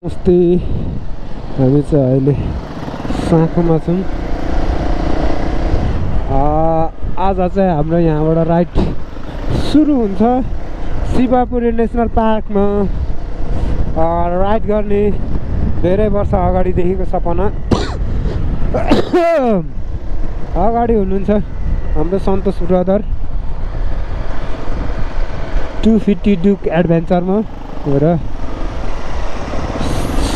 अस्ति हामी चाहिँ अहिले साँखोमा छौँ। आज चाहिँ हाम्रो यहाँबाट राइड सुरु हुन्छ। शिवपुरी नेसनल पार्कमा राइड गर्ने धेरै वर्ष अगाडिदेखिको सपना अगाडि हुनुहुन्छ हाम्रो सन्तोष ब्रदर 250 ड्युक एडभेन्चरमा र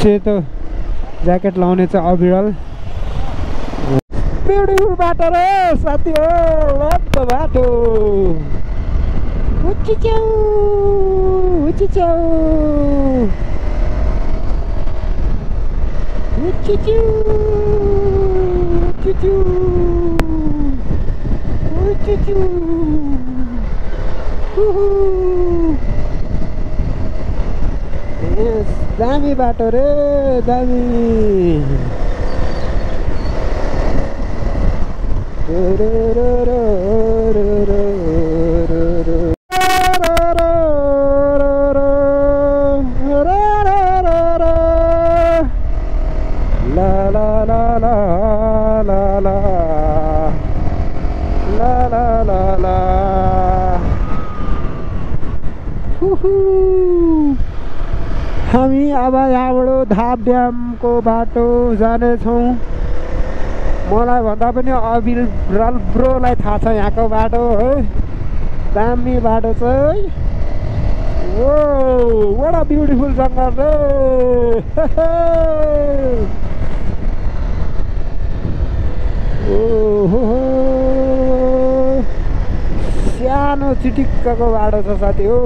सेतो ज्याकेट लाउने चाहिँ अविरल। ब्युटिफुल बाटो रे साथी हो, लड्दो बाटो। उचिच्याउ उचिच्याउ उचिच्याउ उचिच्याउ उचिच्याउ दामी बाटो रे दामी। ला ला ला ला ला ला ला ला ला ला। हामी अब यहाँबाट धाप ड्यामको बाटो जानेछौँ। मलाई भन्दा पनि अविरल ब्रोलाई थाहा छ यहाँको बाटो है। दामी बाटो चाहिँ ओ what a beautiful जङ्गल रे। ओहो सानो चिटिक्कको बाटो छ साथी हो।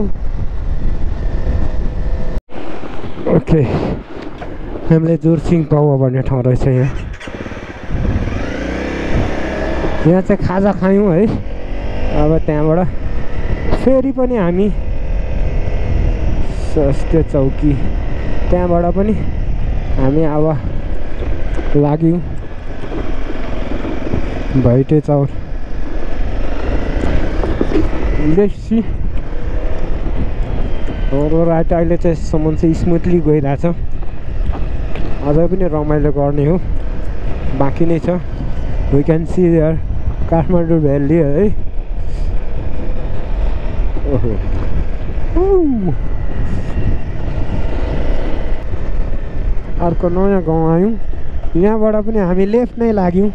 ओके हामीले जोरसिङ पाउवा भन्ने ठाउँ रहेछ यहाँ। यहाँ चाहिँ खाजा खायौँ है। अब त्यहाँबाट फेरि पनि हामी स्वास्थ्य चौकी त्यहाँबाट पनि हामी अब लाग्यौँ भैटे चौर। लेट्सी हाम्रो राइट अहिले चाहिँ सम्म चाहिँ स्मुथली गइरहेछ। अझै पनि रमाइलो गर्ने हो, बाँकी नै छ। We can see there Kathmandu valley है। ओहो अर्को नयाँ गाउँ आयौँ। यहाँबाट पनि हामी लेफ्ट नै लाग्यौँ।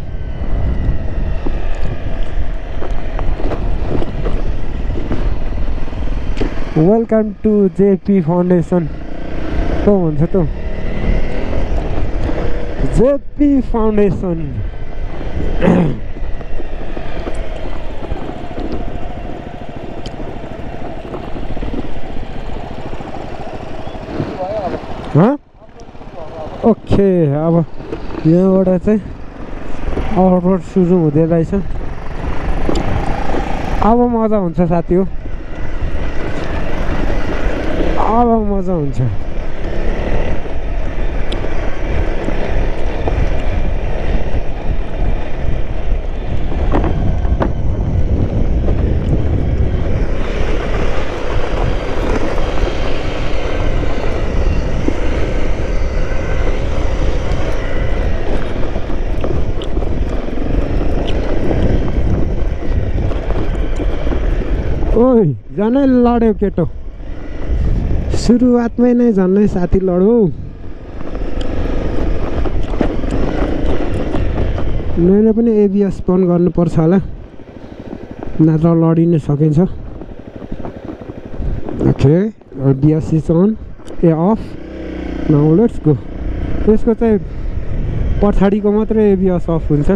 Welcome to JP foundation. को भन्छ त जेपी फाउन्डेसन। ओके अब यहाँबाट चाहिँ अफ रोड सुरु हुँदै रहेछ। अब मजा हुन्छ साथी हो, अब मजा हुन्छ। ओइ झनै लड्यो केटो, सुरुवातमै नै झनै साथी लड्यो। मैले पनि एबिएस बन्द गर्नुपर्छ होला, नत्र लडिन सकिन्छ। Okay ABS is on a off now let's go. त्यसको चाहिँ पछाडिको मात्रै एबिएस अफ हुन्छ।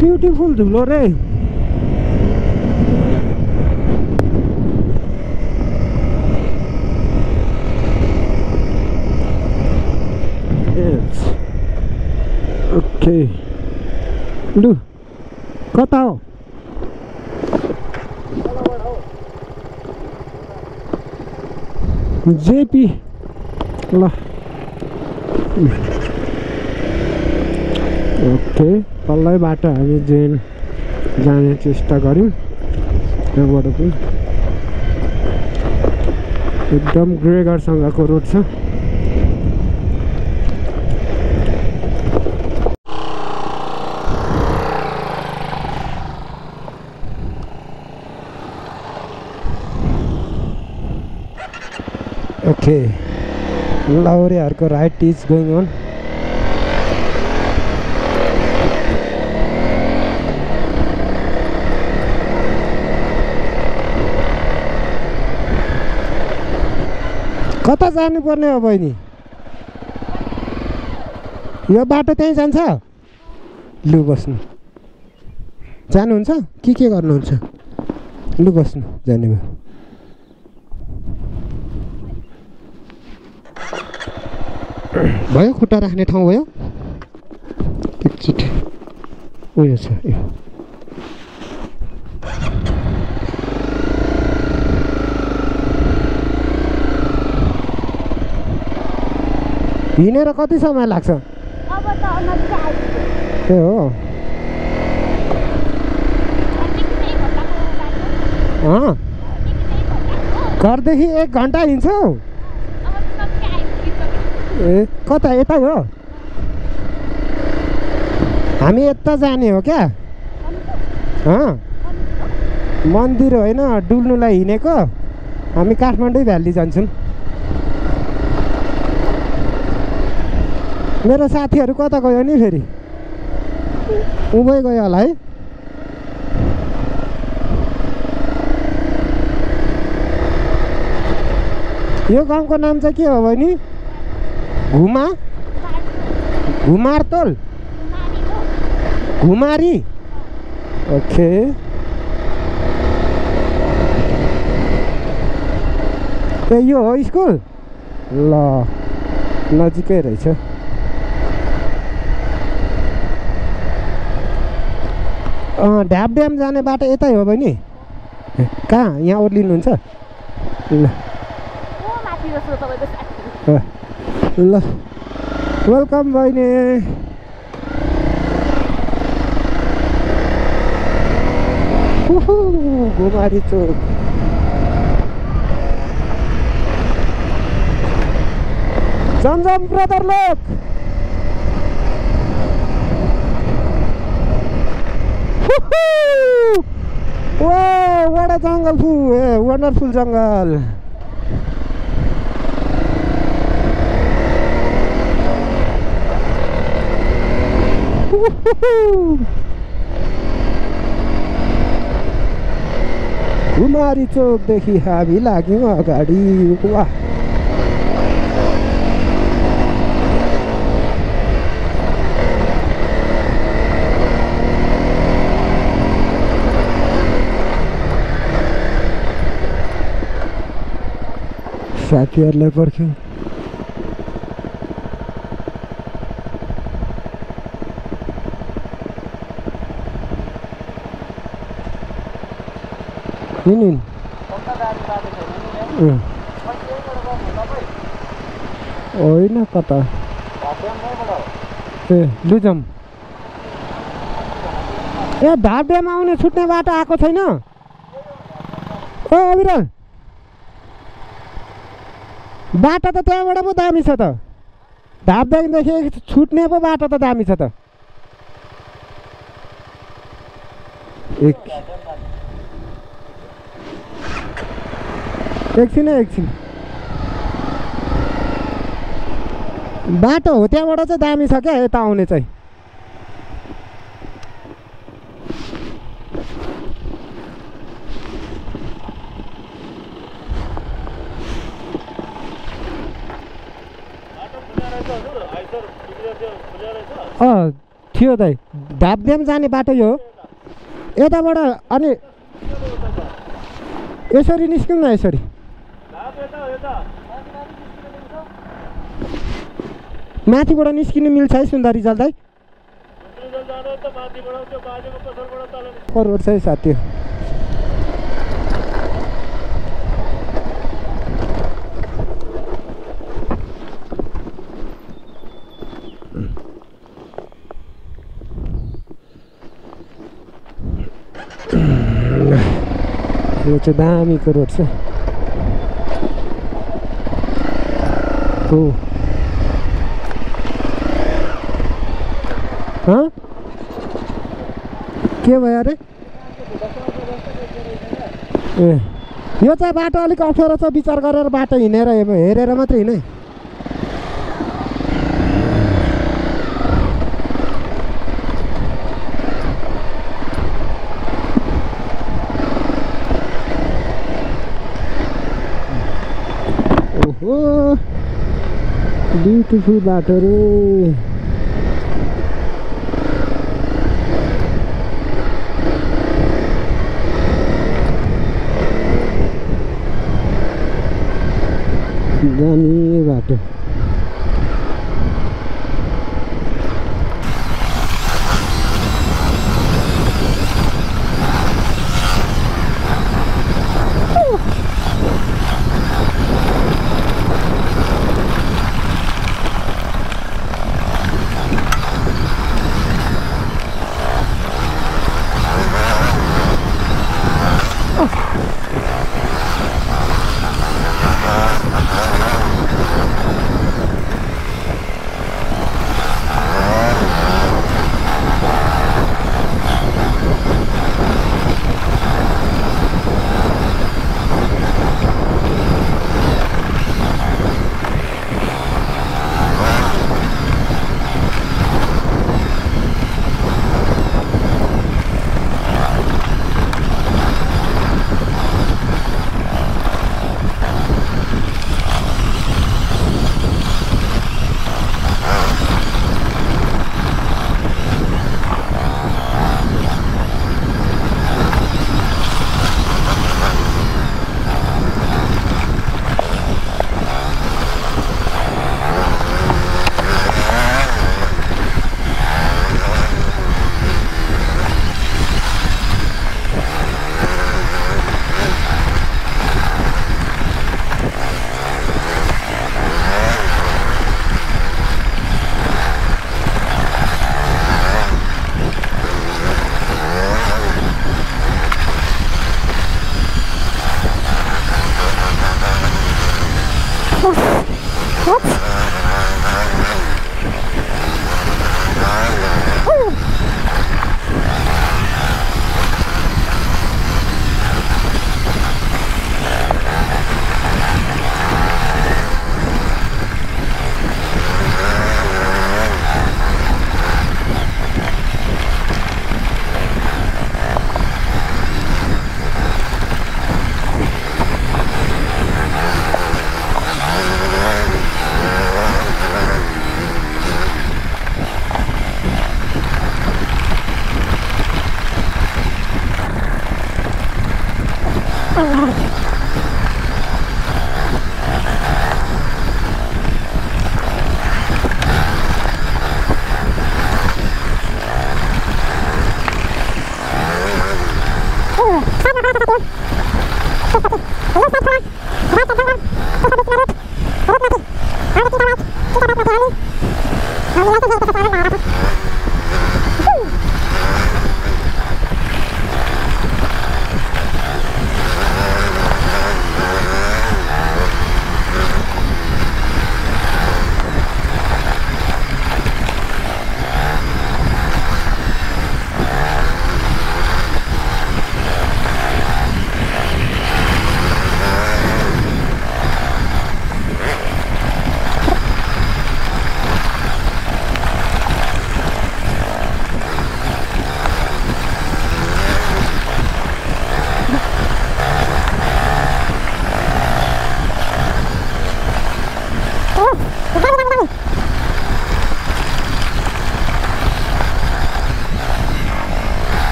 ब्युटिफुल धुलो रे। ओके लु कता हो जेपी ल ओके तल्लै बाटो हामी जेन जाने चेष्टा गऱ्यौँ यहाँबाट पनि एकदम ग्रेगरसँगको रोड छ ओके लाउरेहरूको राइट इज गोइङ अन कता जानुपर्ने हो बहिनी यो बाटो त्यहीँ जान्छ लु बस्नु जानुहुन्छ के गर्नुहुन्छ लु बस्नु जाने भयो खुट्टा राख्ने ठाउँ भयो एकचोटि उयो छ हिँडेर कति समय लाग्छ ए हो घरदेखि 1 घन्टा हिँड्छौ ए कता यता हो हामी यता जाने हो क्या मन्दिर होइन डुल्नुलाई हिँडेको हामी काठमाडौँ भ्याली जान्छौँ मेरो साथीहरू कता गयो नि फेरि उभै गयो होला है यो गाउँको नाम चाहिँ के हो बहिनी घुमारतोल घुमारी ओके ए यो हो स्कुल ल नजिकै रहेछ ढ्याप ड्याम जाने बाटो यतै हो बहिनी कहाँ यहाँ ओर्लिनुहुन्छ ल वेलकम बहिनी घुमारी चोक जमजम ब्रदर लोक Wow, what a jungle food! Yeah, wonderful jungle. Ghumari चोकदेखि हामी लाग्यौँ अगाडि वाह साथीहरूलाई पर्ख्यौँ होइन कता ए लुजम ए ढाप ड्याम आउने छुट्ने बाटो आएको छैन ओ अविरल बाटो त त्यहाँबाट पो दामी छ त ढाप ड्यामदेखि छुट्ने पो बाटो त दामी छ त एकछिन बाटो हो त्यहाँबाट चाहिँ दामी छ क्या यता आउने चाहिँ थियो दाइ ढाप ड्याम जाने बाटो यो यताबाट अनि यसरी निस्क्यौँ न यसरी माथिबाट निस्किनु मिल्छ है सुन्दरी जल्दै रोड चाहिँ साथी यो चाहिँ दामीको रोड छ हो के भयो अरे ए यो चाहिँ बाटो अलिक अप्ठ्यारो छ विचार गरेर बाटो हिँडेर हेरेर मात्रै हिँड्ने ओहो ब्युटिफुल बाटो रे दामी बाटो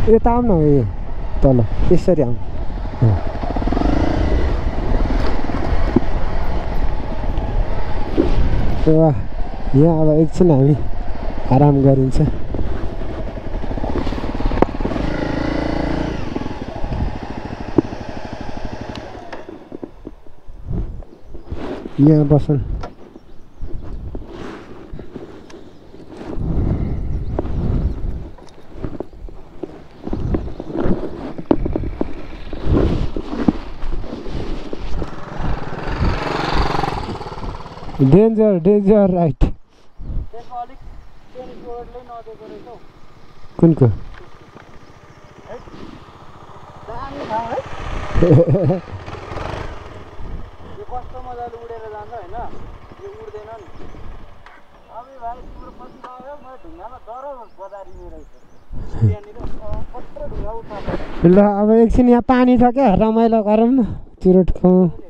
यता आउन यो तल यसरी आउनु वाह यहाँ अब एकछिन हामी आराम गरिन्छ यहाँ बस्नु डेन्जर राइट कुनको कस्तो मजाले उडेर जान्छ हैन यो उड्दैन नि अबे भाइ तिम्रो पछि गयो म ढुङ्गामा डरो बजारिने रहेछ यहाँनिर कत्रो ढुङ्गा उठाएको ल अब एकछिन यहाँ पानी छ क्या रमाइलो गरौँ न चुरोट खाउँ